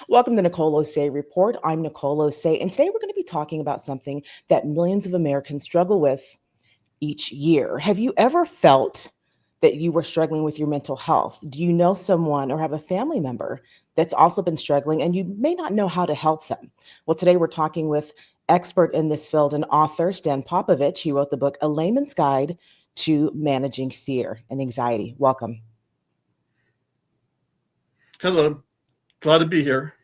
Welcome to Nicole Osei Report. I'm Nicole Osei, and today we're going to be talking about something that millions of Americans struggle with each year. Have you ever felt that you were struggling with your mental health? Do you know someone or have a family member that's also been struggling and you may not know how to help them? Well, today we're talking with expert in this field and author Stan Popovich. He wrote the book A Layman's Guide to Managing Fear and Anxiety. Welcome. Hello, glad to be here.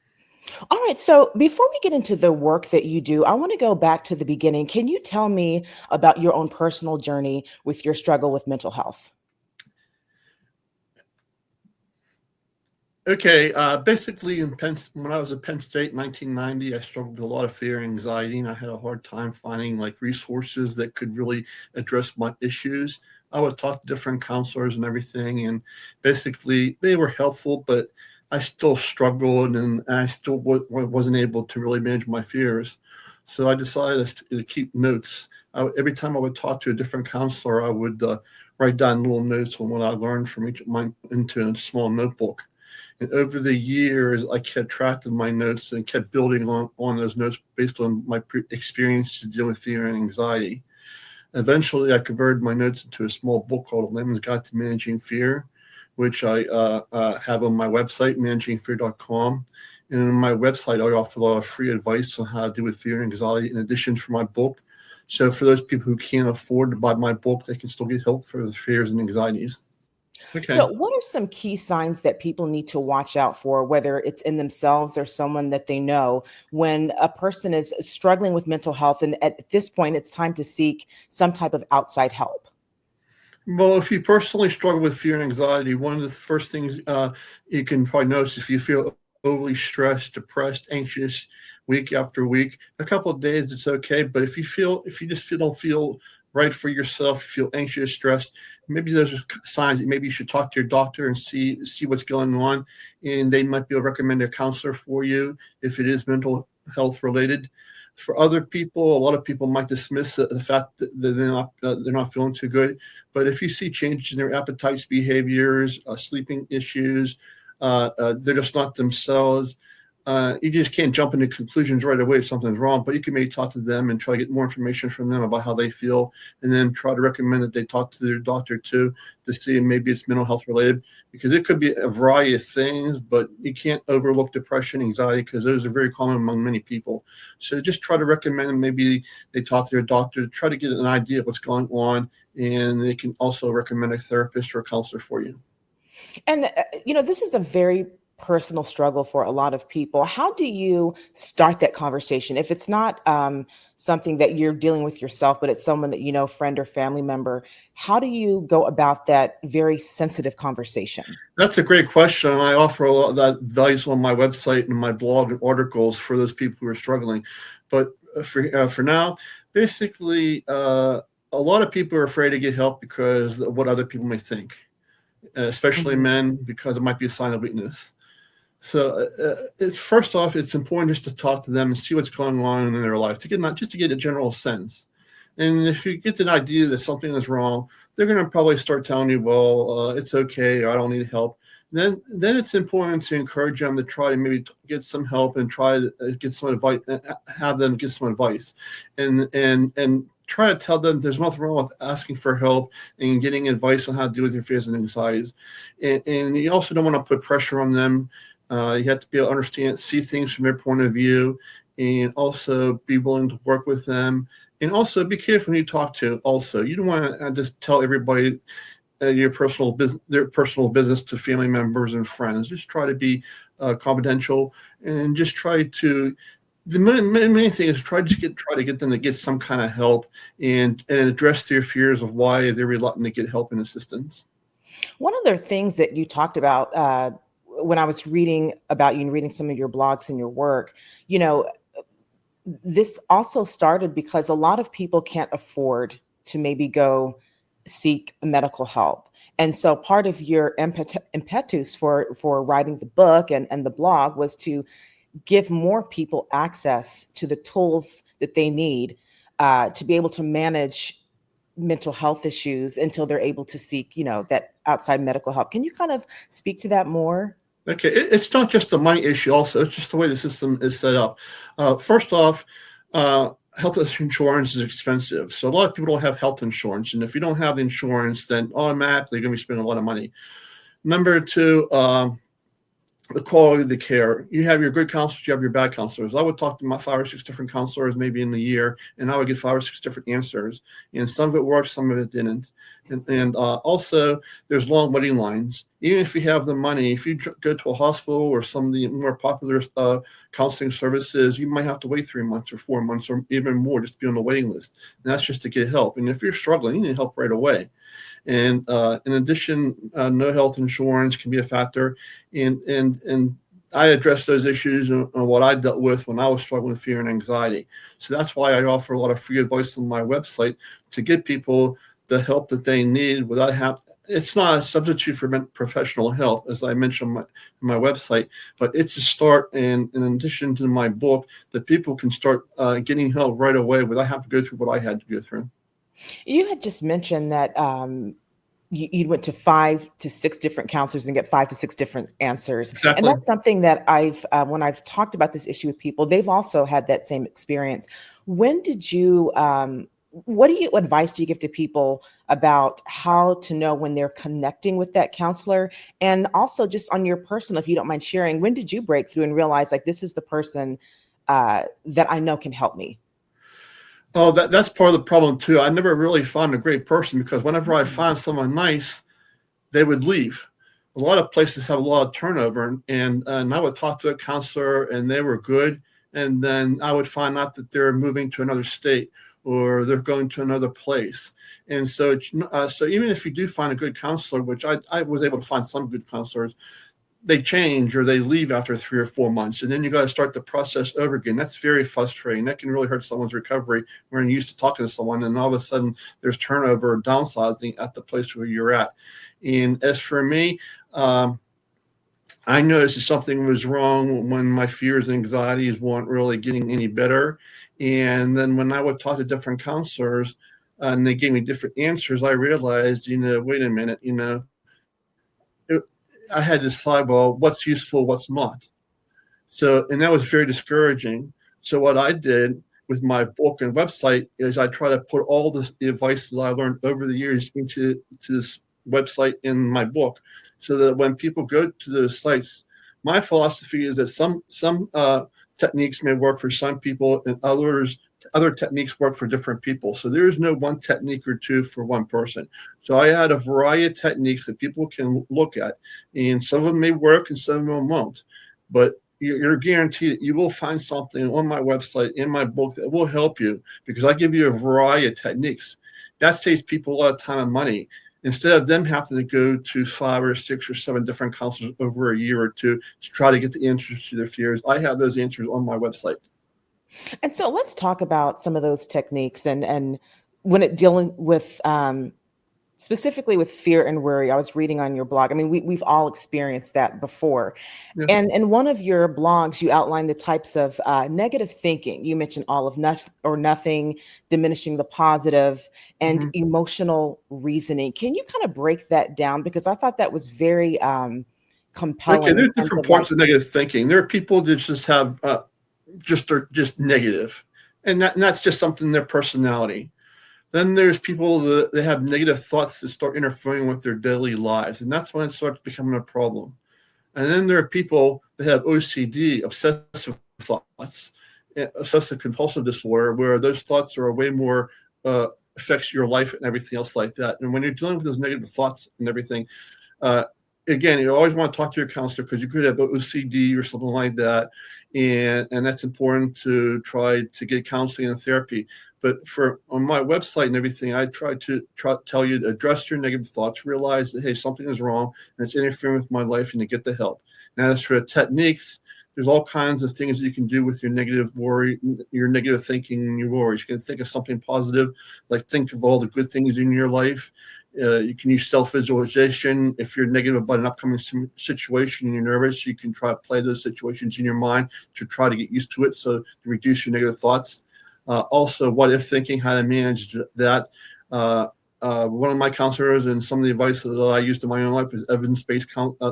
All right. So before we get into the work that you do, I want to go back to the beginning. Can you tell me about your own personal journey with your struggle with mental health? Okay, basically, when I was at Penn State in 1990, I struggled with a lot of fear and anxiety, and I had a hard time finding resources that could really address my issues. I would talk to different counselors and everything, and basically they were helpful, but I still struggled, and I still wasn't able to really manage my fears. So I decided to keep notes. Every time I would talk to a different counselor, I would write down little notes on what I learned from each of my into a small notebook. And over the years, I kept track of my notes and kept building on those notes based on my experiences dealing with fear and anxiety. Eventually, I converted my notes into a small book called A Layman's Guide to Managing Fear, which I have on my website, managingfear.com. And on my website, I offer a lot of free advice on how to deal with fear and anxiety in addition to my book. So for those people who can't afford to buy my book, they can still get help for their fears and anxieties. Okay. So, what are some key signs that people need to watch out for, whether it's in themselves or someone that they know, when a person is struggling with mental health? And at this point, it's time to seek some type of outside help. Well, if you personally struggle with fear and anxiety, one of the first things you can probably notice if you feel overly stressed, depressed, anxious week after week, a couple of days it's okay. But if you just don't feel right for yourself, you feel anxious, stressed, maybe those are signs that maybe you should talk to your doctor and see what's going on, and they might be able to recommend a counselor for you if it is mental health related. For other people, a lot of people might dismiss the fact that they're not feeling too good. But if you see changes in their appetites, behaviors, sleeping issues, they're just not themselves. You just can't jump into conclusions right away if something's wrong, but you can maybe talk to them and try to get more information from them about how they feel, and then try to recommend that they talk to their doctor too to see if maybe it's mental health related, because it could be a variety of things, but you can't overlook depression, anxiety, because those are very common among many people. So just try to recommend maybe they talk to their doctor to try to get an idea of what's going on, and they can also recommend a therapist or a counselor for you. And, this is a very personal struggle for a lot of people. How do you start that conversation? If it's not something that you're dealing with yourself, but it's someone that you know, friend or family member, how do you go about that very sensitive conversation? That's a great question, and I offer a lot of that advice on my website and my blog and articles for those people who are struggling. But for now, basically, a lot of people are afraid to get help because of what other people may think, especially Mhm. men, because it might be a sign of weakness. So it's first off, it's important just to talk to them and see what's going on in their life to get not just to get a general sense. And if you get an idea that something is wrong, they're going to probably start telling you, "Well, it's okay. Or I don't need help." Then it's important to encourage them to try to maybe get some help and try to get some advice, have them get some advice, and try to tell them there's nothing wrong with asking for help and getting advice on how to deal with your fears and anxieties. And you also don't want to put pressure on them. You have to be able to understand, see things from their point of view, and also be willing to work with them. And also be careful when you talk to. Also, you don't want to just tell everybody your personal business, their personal business to family members and friends. Just try to be confidential, and just try to. The main thing is try to get them to get some kind of help, and address their fears of why they're reluctant to get help and assistance. One of the things that you talked about when I was reading about you and reading some of your blogs and your work, you know, this also started because a lot of people can't afford to maybe go seek medical help. And so part of your impetus for writing the book and the blog was to give more people access to the tools that they need to be able to manage mental health issues until they're able to seek, that outside medical help. Can you kind of speak to that more? Okay, it's not just the money issue. Also, it's just the way the system is set up. First off, health insurance is expensive, so a lot of people don't have health insurance, and if you don't have insurance, then automatically you're going to be spending a lot of money. Number two, the quality of the care. You have your good counselors, you have your bad counselors. I would talk to my 5 or 6 different counselors maybe in a year, and I would get 5 or 6 different answers. And some of it worked, some of it didn't. And also, there's long waiting lines. Even if you have the money, if you go to a hospital or some of the more popular counseling services, you might have to wait 3 months or 4 months or even more just to be on the waiting list. And that's just to get help. And if you're struggling, you need help right away. And in addition, no health insurance can be a factor. And I address those issues on what I dealt with when I was struggling with fear and anxiety. So that's why I offer a lot of free advice on my website to get people the help that they need without having. It's not a substitute for professional help, as I mentioned on my website, but it's a start. And in addition to my book, that people can start getting help right away without having to go through what I had to go through. You had just mentioned that you went to 5 to 6 different counselors and get 5 to 6 different answers. And Exactly. that's something that when I've talked about this issue with people, they've also had that same experience. When did you, what advice do you give to people about how to know when they're connecting with that counselor? And also just on your personal, if you don't mind sharing, when did you break through and realize like, this is the person that I know can help me? Oh, that's part of the problem too. I never really found a great person because whenever I Mhm. find someone nice, they would leave. A lot of places have a lot of turnover, and I would talk to a counselor, and they were good, and then I would find out that they're moving to another state or they're going to another place. And so, so even if you do find a good counselor, which I was able to find some good counselors, they change or they leave after 3 or 4 months, and then you got to start the process over again. That's very frustrating. That can really hurt someone's recovery when you're used to talking to someone, and all of a sudden there's turnover or downsizing at the place where you're at. And as for me, I noticed that something was wrong when my fears and anxieties weren't really getting any better. And then when I would talk to different counselors and they gave me different answers, I realized, wait a minute, it, I had to decide, well, what's useful, what's not. So, and that was very discouraging. So, what I did with my book and website is I try to put all this advice that I learned over the years into this website in my book, so that when people go to those sites, my philosophy is that some techniques may work for some people, and other techniques work for different people. So there is no one technique or two for one person. So I had a variety of techniques that people can look at, and some of them may work and some of them won't. But you're guaranteed that you will find something on my website in my book that will help you because I give you a variety of techniques. That saves people a lot of time and money. Instead of them having to go to 5 or 6 or 7 different counselors over a year or two to try to get the answers to their fears, I have those answers on my website. And so let's talk about some of those techniques and when it dealing with specifically with fear and worry. I was reading on your blog. I mean, we've all experienced that before. Yes. And in one of your blogs, you outlined the types of negative thinking. You mentioned all of nothing, diminishing the positive, and Mm-hmm. emotional reasoning. Can you kind of break that down? Because I thought that was very Okay, compelling in there's terms different of like, parts of negative thinking. There are people that just have are just negative, and that's just something in their personality. Then there's people that they have negative thoughts that start interfering with their daily lives, and that's when it starts becoming a problem. And then there are people that have OCD, obsessive thoughts, obsessive compulsive disorder, where those thoughts are way more affects your life and everything else like that. And when you're dealing with those negative thoughts and everything, uh, again, you always want to talk to your counselor because you could have OCD or something like that, and that's important to try to get counseling and therapy. But for on my website and everything, I try to tell you to address your negative thoughts, realize that hey, something is wrong and it's interfering with my life, and to get the help. Now, as for the techniques, there's all kinds of things that you can do with your negative worry, your negative thinking, and your worries. You can think of something positive, like think of all the good things in your life. You can use self-visualization. If you're negative about an upcoming situation and you're nervous, you can try to play those situations in your mind to try to get used to it, so to reduce your negative thoughts. Also, what if thinking, how to manage that. One of my counselors and some of the advice that I used in my own life is evidence-based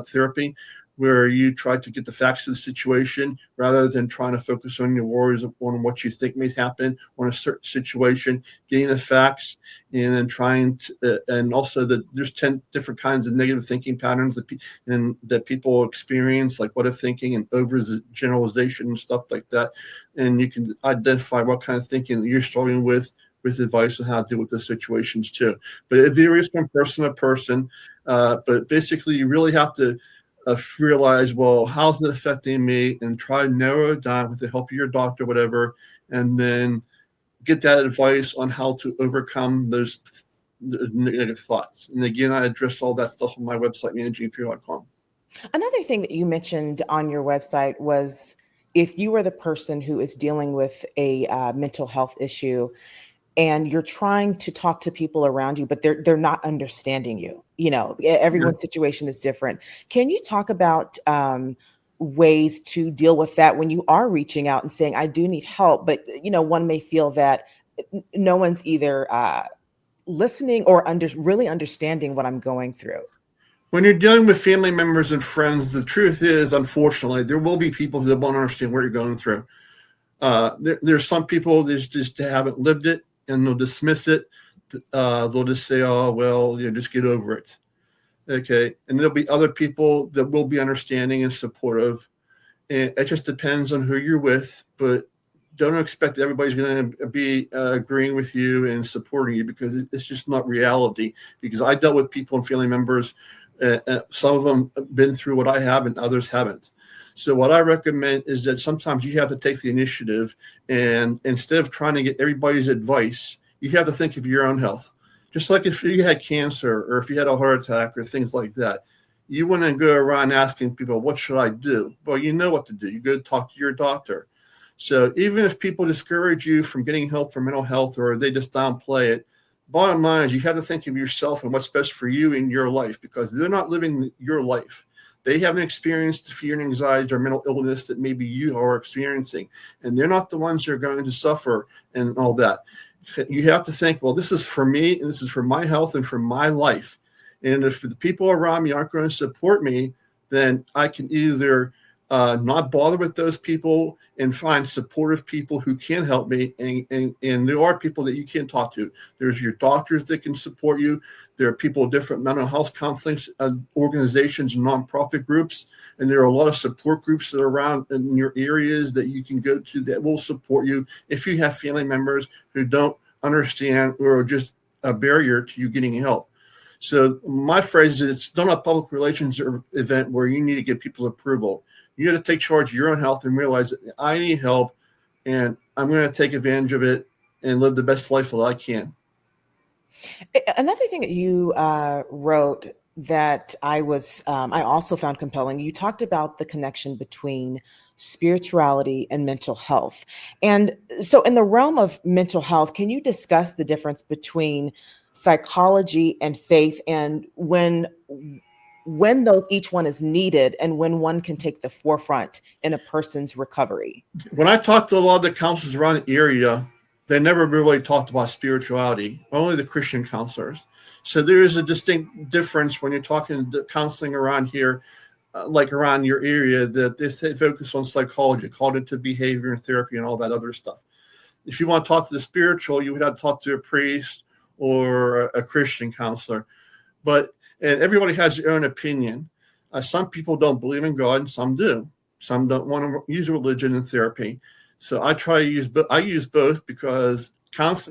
therapy, where you try to get the facts of the situation rather than trying to focus on your worries on what you think may happen on a certain situation, getting the facts, and then trying to, and also that there's 10 different kinds of negative thinking patterns that people experience, like what if thinking and over generalization and stuff like that. And you can identify what kind of thinking that you're struggling with advice on how to deal with those situations too. But it varies from person to person. But basically, you really have to realize, well, how's it affecting me, and try to narrow it down with the help of your doctor, whatever, and then get that advice on how to overcome those negative thoughts. And again, I addressed all that stuff on my website, managingfear.com. Another thing that you mentioned on your website was if you are the person who is dealing with a mental health issue and you're trying to talk to people around you, but they're not understanding you. Everyone's situation is different. Can you talk about ways to deal with that when you are reaching out and saying, I do need help, but one may feel that no one's either listening or really understanding what I'm going through? When you're dealing with family members and friends, the truth is, unfortunately, there will be people who won't understand what you're going through. There's some people that just haven't lived it, and they'll dismiss it. They'll just say, oh, well, just get over it. Okay. And there'll be other people that will be understanding and supportive. And it just depends on who you're with, but don't expect that everybody's going to be agreeing with you and supporting you, because it's just not reality. Because I dealt with people and family members. Some of them have been through what I have and others haven't. So what I recommend is that sometimes you have to take the initiative, and instead of trying to get everybody's advice, you have to think of your own health. Just like if you had cancer or if you had a heart attack or things like that, you wouldn't go around asking people, what should I do? Well, you know what to do. You go talk to your doctor. So even if people discourage you from getting help for mental health, or they just downplay it, bottom line is you have to think of yourself and what's best for you in your life, because they're not living your life. They haven't experienced the fear and anxiety or mental illness that maybe you are experiencing, and they're not the ones who are going to suffer and all that. You have to think, well, this is for me, and this is for my health and for my life. And if the people around me aren't going to support me, then I can either not bother with those people and find supportive people who can help me. And there are people that you can talk to. There's your doctors that can support you. There are people, different mental health counseling organizations, nonprofit groups, and there are a lot of support groups that are around in your areas that you can go to that will support you if you have family members who don't understand or are just a barrier to you getting help. So my phrase is, it's not a public relations event where you need to get people's approval. You got to take charge of your own health and realize that I need help, and I'm going to take advantage of it and live the best life that I can. Another thing that you wrote that I also found compelling, you talked about the connection between spirituality and mental health. And so in the realm of mental health, can you discuss the difference between psychology and faith, and when those each one is needed, and when one can take the forefront in a person's recovery? When I talked to a lot of the counselors around the area, they never really talked about spirituality, only the Christian counselors. So there is a distinct difference when you're talking to counseling around here, like around your area, that they focus on psychology, cognitive behavior and therapy and all that other stuff. If you want to talk to the spiritual, you would have to talk to a priest or a Christian counselor. And everybody has their own opinion. Some people don't believe in God, and some do. Some don't want to use religion and therapy. So I try to use both, because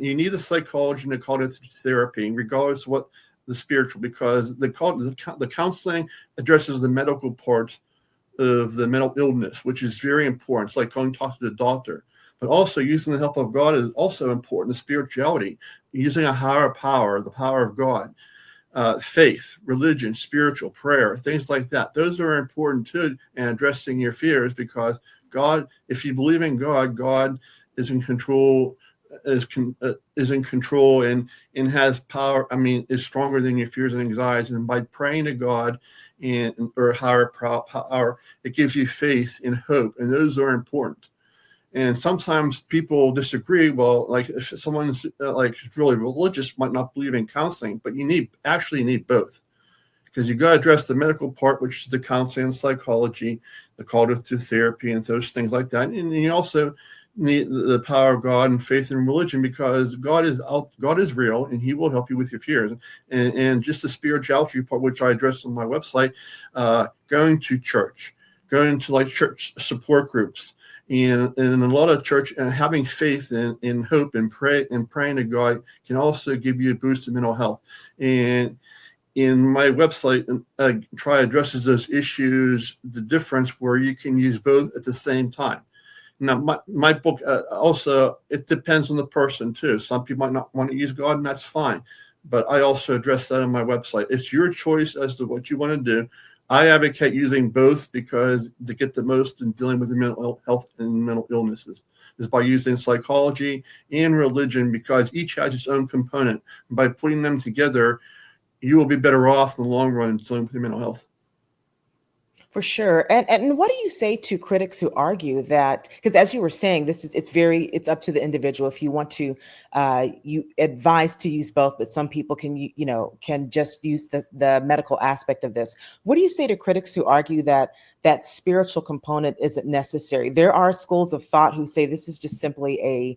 you need the psychology and the cognitive therapy, regardless of what the spiritual, because the counseling addresses the medical part of the mental illness, which is very important. It's like going to talk to the doctor. But also using the help of God is also important. The spirituality, using a higher power, the power of God. Faith, religion, spiritual, prayer, things like that. Those are important too, and addressing your fears, because God, if you believe in God, God is in control, is in control and has power. I mean, is stronger than your fears and anxieties. And by praying to God or higher power, it gives you faith and hope, and those are important. And sometimes people disagree. Well, like if someone's like really religious, might not believe in counseling, but you need both. because you got to address the medical part, which is the counseling and psychology, the cognitive therapy, and those things like that. And you also need the power of God and faith in religion, because God is real, and He will help you with your fears. And just the spirituality part, which I address on my website, going to church, going to like church support groups. And a lot of church, having faith and hope and praying to God can also give you a boost in mental health. And in my website, try addresses those issues, the difference where you can use both at the same time. Now, my book also, it depends on the person too. Some people might not want to use God, and that's fine. But I also address that on my website. It's your choice as to what you want to do. I advocate using both, because to get the most in dealing with the mental health and mental illnesses is by using psychology and religion, because each has its own component. By putting them together, you will be better off in the long run dealing with your mental health. For sure. And what do you say to critics who argue that, because as you were saying, it's up to the individual if you want to, you advise to use both, but some people can just use the medical aspect of this. What do you say to critics who argue that that spiritual component isn't necessary? There are schools of thought who say this is just simply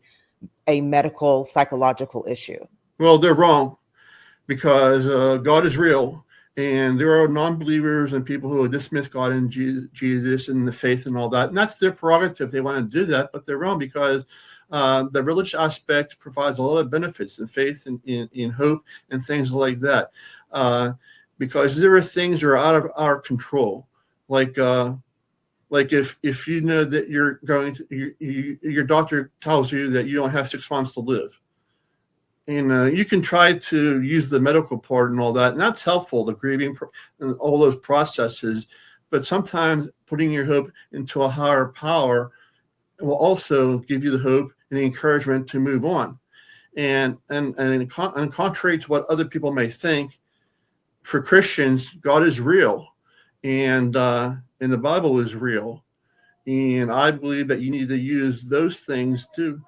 a medical psychological issue. Well, they're wrong, because God is real. And there are non-believers and people who dismiss God and Jesus and the faith and all that. And that's their prerogative. They want to do that, but they're wrong, because the religious aspect provides a lot of benefits and faith and in hope and things like that. Because there are things that are out of our control. Like if you know that you're going to, your doctor tells you that you only have 6 months to live. And you can try to use the medical part and all that, and that's helpful, the grieving and all those processes. But sometimes putting your hope into a higher power will also give you the hope and the encouragement to move on. And contrary to what other people may think, for Christians, God is real, and the Bible is real. And I believe that you need to use those things to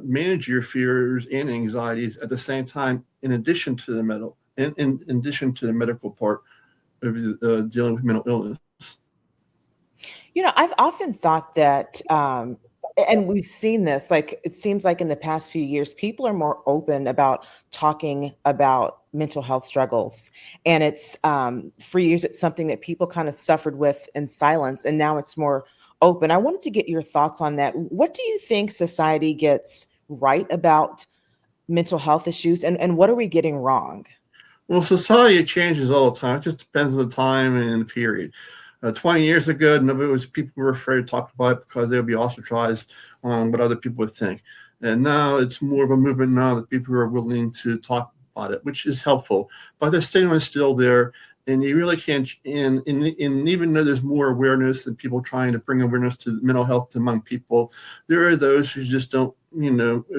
manage your fears and anxieties at the same time, in addition to the medical part of dealing with mental illness. I've often thought that, and we've seen this, like, it seems like in the past few years, people are more open about talking about mental health struggles. And for years, it's something that people kind of suffered with in silence. And now it's more open. I wanted to get your thoughts on that. What do you think society gets right about mental health issues, and what are we getting wrong? Well, society changes all the time. It just depends on the time and the period. 20 years ago, people were afraid to talk about it because they would be ostracized on what other people would think. And now it's more of a movement now that people are willing to talk about it, which is helpful. But the stigma is still there, and you really can't. And even though there's more awareness and people trying to bring awareness to mental health among people, there are those who just don't,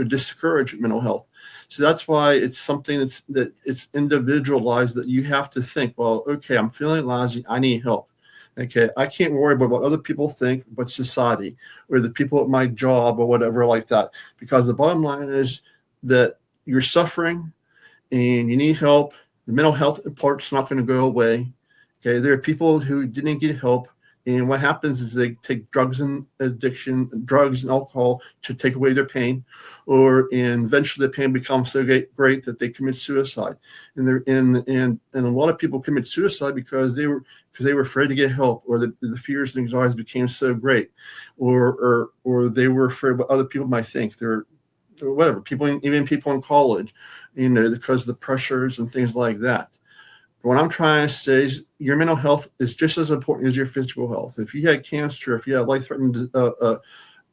discourage mental health. So that's why it's something that it's individualized, that you have to think, well, okay, I'm feeling lousy, I need help. Okay, I can't worry about what other people think, but society or the people at my job or whatever like that. Because the bottom line is that you're suffering and you need help. The mental health part's not going to go away. Okay, there are people who didn't get help. And what happens is they take drugs and alcohol to take away their pain, and eventually the pain becomes so great that they commit suicide. And a lot of people commit suicide because they were afraid to get help, or the fears and anxieties became so great, or they were afraid what other people might think. Or whatever, even people in college, because of the pressures and things like that. What I'm trying to say is your mental health is just as important as your physical health. If you had cancer, if you had life-threatening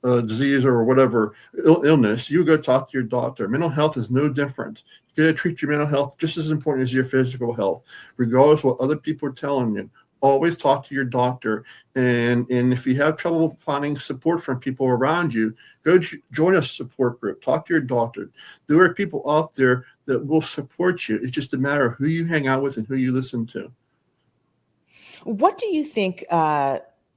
disease or whatever illness, you go talk to your doctor. Mental health is no different. You got to treat your mental health just as important as your physical health, regardless of what other people are telling you. Always talk to your doctor. And if you have trouble finding support from people around you, go join a support group. Talk to your doctor. There are people out there that will support you. It's just a matter of who you hang out with and who you listen to. What do you think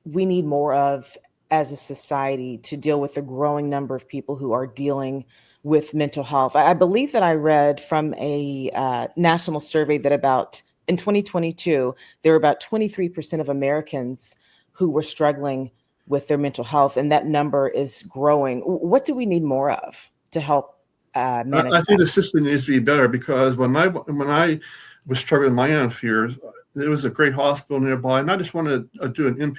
we need more of as a society to deal with the growing number of people who are dealing with mental health? I believe that I read from a national survey that about in 2022, there were about 23% of Americans who were struggling with their mental health, and that number is growing. What do we need more of to help manage I that? think the system needs to be better because when I was struggling with my own fears, there was a great hospital nearby, and I just wanted to do an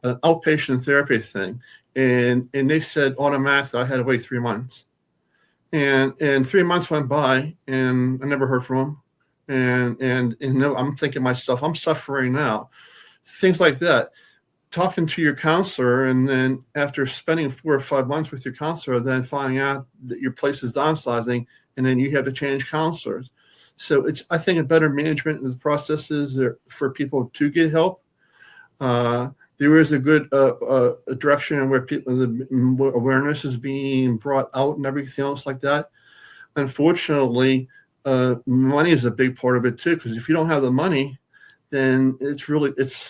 outpatient therapy thing, and they said automatically I had to wait 3 months, and 3 months went by, and I never heard from them, and no, I'm thinking to myself, I'm suffering now, things like that. Talking to your counselor, and then after spending 4 or 5 months with your counselor, then finding out that your place is downsizing, and then you have to change counselors. So it's, I think, a better management of the processes for people to get help. There is a good direction where people, the awareness is being brought out and everything else like that. Unfortunately, money is a big part of it too, because if you don't have the money, then it's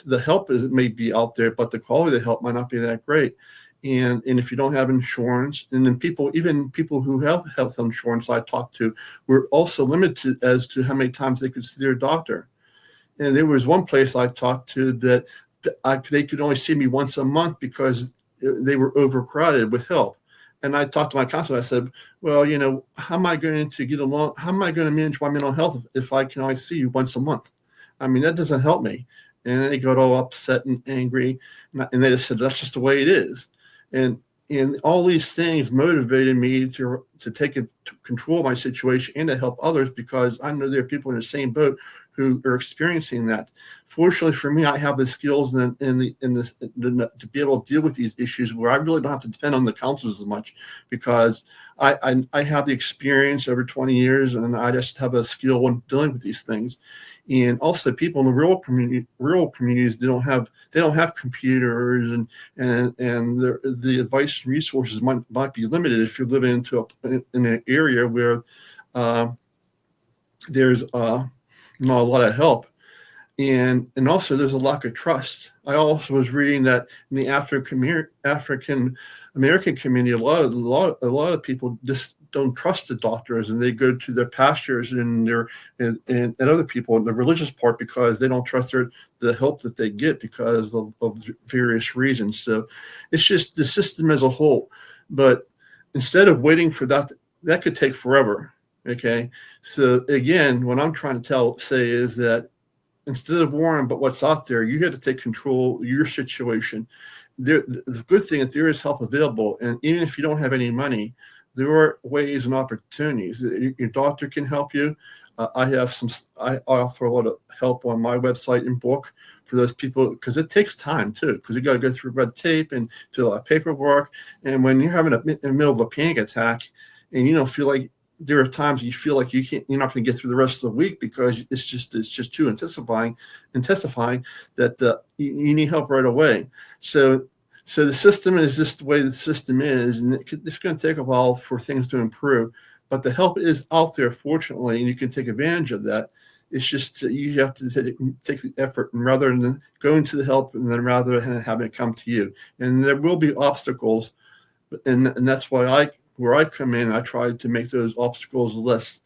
the help is may be out there, but the quality of the help might not be that great. And if you don't have insurance, and then even people who have health insurance I talked to were also limited as to how many times they could see their doctor. And there was one place I talked to that they could only see me once a month because they were overcrowded with help. And I talked to my counselor. I said, well, how am I going to get along? How am I going to manage my mental health if I can only see you once a month? I mean, that doesn't help me. And they got all upset and angry. And they just said, that's just the way it is. And all these things motivated me to take control of my situation and to help others, because I know there are people in the same boat who are experiencing that. Fortunately for me, I have the skills to be able to deal with these issues where I really don't have to depend on the counselors as much, because I have the experience over 20 years, and I just have a skill in dealing with these things. And also, people in the rural communities, they don't have computers, and the advice and resources might be limited if you're living in an area where there's not a lot of help. And also, there's a lack of trust. I also was reading that in the African American community, a lot of people just don't trust the doctors, and they go to their pastors and other people in the religious part, because they don't trust the help that they get because of various reasons. So it's just the system as a whole. But instead of waiting for that could take forever. Okay, so again, what I'm trying to say is that instead of worrying about what's out there, you have to take control of your situation. The good thing is there is help available, and even if you don't have any money, there are ways and opportunities. Your doctor can help you. I offer a lot of help on my website and book for those people, because it takes time too, because you got to go through red tape and fill out paperwork. And when you're having in the middle of a panic attack, and you don't feel like, there are times you feel like you're not going to get through the rest of the week because it's just too intensifying that you need help right away. So the system is just the way the system is, and it's going to take a while for things to improve. But the help is out there, fortunately, and you can take advantage of that. It's just that you have to take the effort, and rather than going to the help, and then rather than having it come to you. And there will be obstacles, and that's why where I come in, I try to make those obstacles less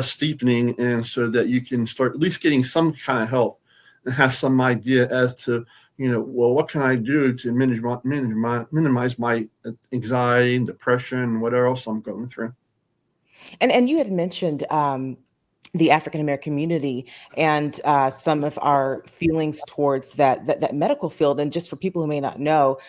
steepening, and so that you can start at least getting some kind of help and have some idea as to, well, what can I do to minimize my anxiety and depression and whatever else I'm going through. And you had mentioned the African American community and some of our feelings towards that medical field. And just for people who may not know,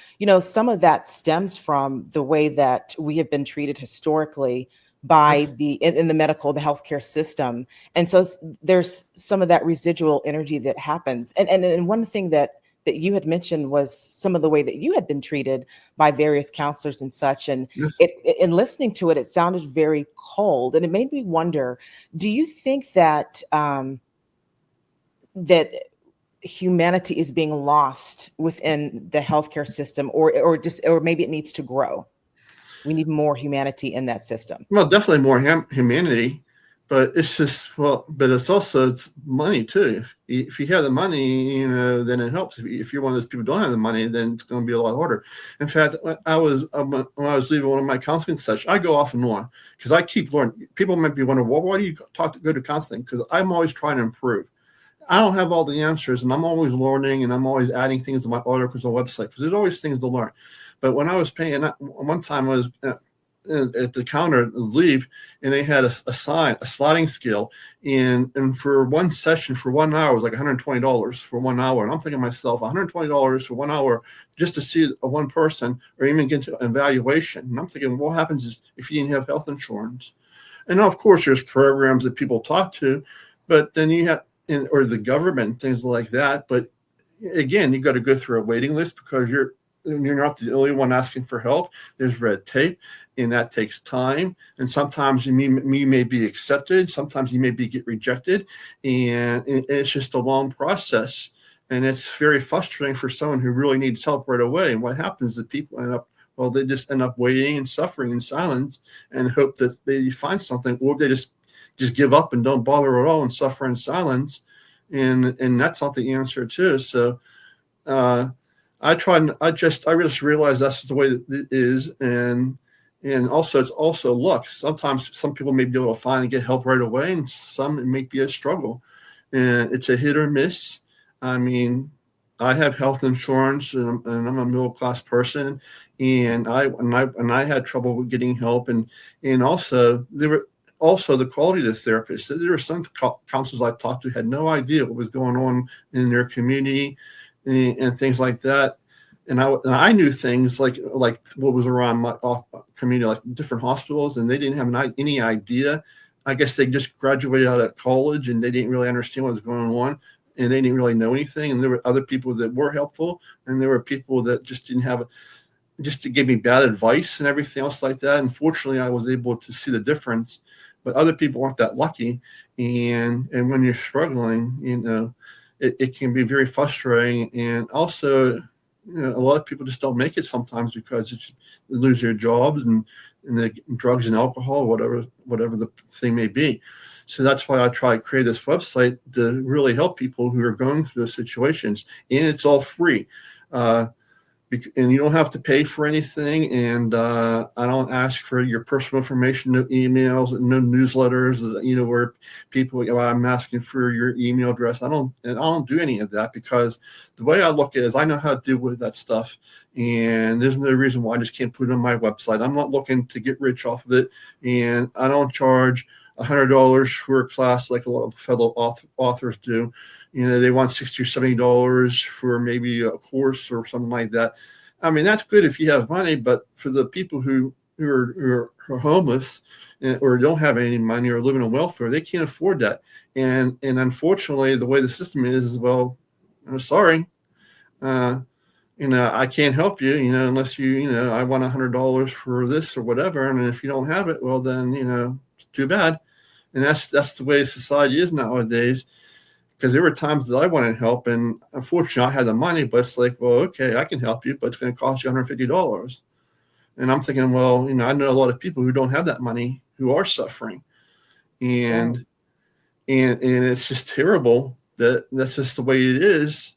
some of that stems from the way that we have been treated historically by in the the healthcare system. And so there's some of that residual energy that happens. And one thing that you had mentioned was some of the way that you had been treated by various counselors and such. And Yes. in listening to it, it sounded very cold. And it made me wonder, do you think that that humanity is being lost within the healthcare system, or maybe it needs to grow? We need more humanity in that system. Well, definitely more humanity, but it's just, well, but it's money too. If you have the money, then it helps. If you're one of those people who don't have the money, then it's going to be a lot harder. In fact, when I was leaving one of my counseling sessions, I go off and on because I keep learning. People might be wondering, well, why do you go to counseling? Because I'm always trying to improve. I don't have all the answers, and I'm always learning, and I'm always adding things to my articles on the website because there's always things to learn. But when I was paying, one time I was at the counter to leave, and they had a sign, a sliding scale, and for one session for 1 hour was like $120 for 1 hour. And I'm thinking to myself, $120 for 1 hour just to see one person or even get to an evaluation. And I'm thinking, what happens if you didn't have health insurance? And of course, there's programs that people talk to, but then you have, or the government, things like that. But again, you got to go through a waiting list because you're not the only one asking for help. There's red tape, and that takes time. And sometimes you may be accepted. Sometimes you may get rejected. And it's just a long process. And it's very frustrating for someone who really needs help right away. And what happens is people they just end up waiting and suffering in silence and hope that they find something, or they just give up and don't bother at all and suffer in silence. And that's not the answer too. So, I just realize that's the way that it is. And also, it's also luck. Sometimes some people may be able to find and get help right away, and some it may be a struggle, and it's a hit or miss. I mean, I have health insurance, and I'm a middle class person, and I had trouble with getting help, and also the quality of the therapist. There were some counselors I talked to had no idea what was going on in their community and things like that. And I knew things like what was around my community, like different hospitals, and they didn't have any idea. I guess they just graduated out of college and they didn't really understand what was going on, and they didn't really know anything. And there were other people that were helpful, and there were people that just didn't have just to give me bad advice and everything else like that. Unfortunately, I was able to see the difference, but other people aren't that lucky. And when you're struggling, it can be very frustrating. And also, a lot of people just don't make it sometimes because they lose their jobs and the drugs and alcohol, whatever the thing may be. So that's why I try to create this website to really help people who are going through those situations. And it's all free. And you don't have to pay for anything. And I don't ask for your personal information, no emails, no newsletters, where people, I'm asking for your email address. I don't do any of that because the way I look at it is I know how to deal with that stuff. And there's no reason why I just can't put it on my website. I'm not looking to get rich off of it. And I don't charge $100 for a class like a lot of fellow authors do. They want $60 or $70 for maybe a course or something like that. I mean, that's good if you have money, but for the people who are homeless or don't have any money or living on welfare, they can't afford that. And unfortunately, the way the system is, well, I'm sorry, I can't help you, unless I want $100 for this or whatever. And if you don't have it, well, then, too bad. And that's the way society is nowadays. Because there were times that I wanted help, and unfortunately, I had the money, but it's like, well, okay, I can help you, but it's going to cost you $150. And I'm thinking, well, I know a lot of people who don't have that money who are suffering, and it's just terrible that's just the way it is.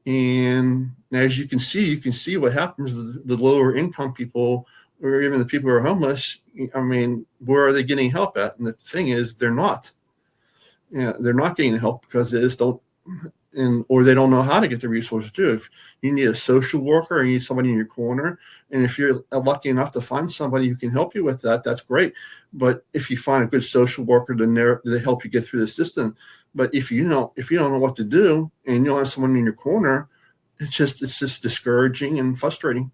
And as you can see what happens to the lower income people, or even the people who are homeless. I mean, where are they getting help at? And the thing is, they're not. They're not getting help because they just don't, or they don't know how to get the resources to. If you need a social worker, or you need somebody in your corner, and if you're lucky enough to find somebody who can help you with that, that's great. But if you find a good social worker, then they help you get through the system. But if you don't know what to do, and you don't have someone in your corner, it's just discouraging and frustrating.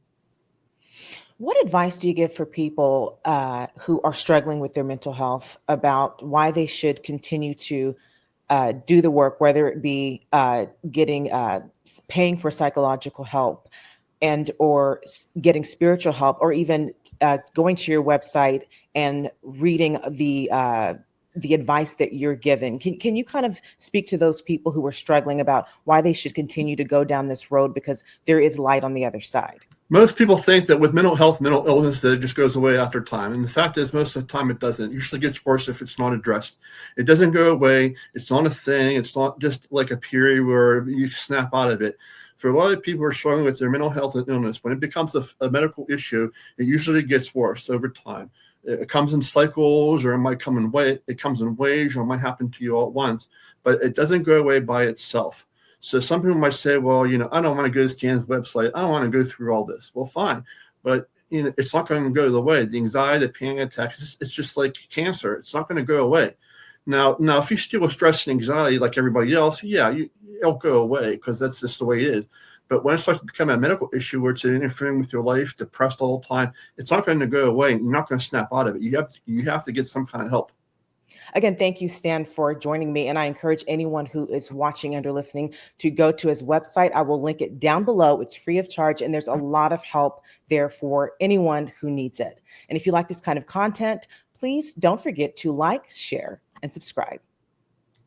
What advice do you give for people who are struggling with their mental health about why they should continue to do the work, whether it be paying for psychological help and or getting spiritual help, or even going to your website and reading the advice that you're given? Can you kind of speak to those people who are struggling about why they should continue to go down this road, because there is light on the other side? Most people think that with mental health, mental illness, that it just goes away after time. And the fact is, most of the time it doesn't. It usually gets worse if it's not addressed. It doesn't go away. It's not a thing. It's not just like a period where you snap out of it. For a lot of people who are struggling with their mental health and illness, when it becomes a medical issue, it usually gets worse over time. It comes in cycles, or it might come in it comes in waves, or it might happen to you all at once, but it doesn't go away by itself. So some people might say, well, I don't want to go to Stan's website. I don't want to go through all this. Well, fine. But, it's not going to go away. The anxiety, the panic attacks, it's just like cancer. It's not going to go away. Now, if you still with stress and anxiety like everybody else, yeah, it'll go away because that's just the way it is. But when it starts to become a medical issue where it's interfering with your life, depressed all the time, it's not going to go away. You're not going to snap out of it. You have to get some kind of help. Again, thank you, Stan, for joining me. And I encourage anyone who is watching and or listening to go to his website. I will link it down below. It's free of charge, and there's a lot of help there for anyone who needs it. And if you like this kind of content, please don't forget to like, share, and subscribe.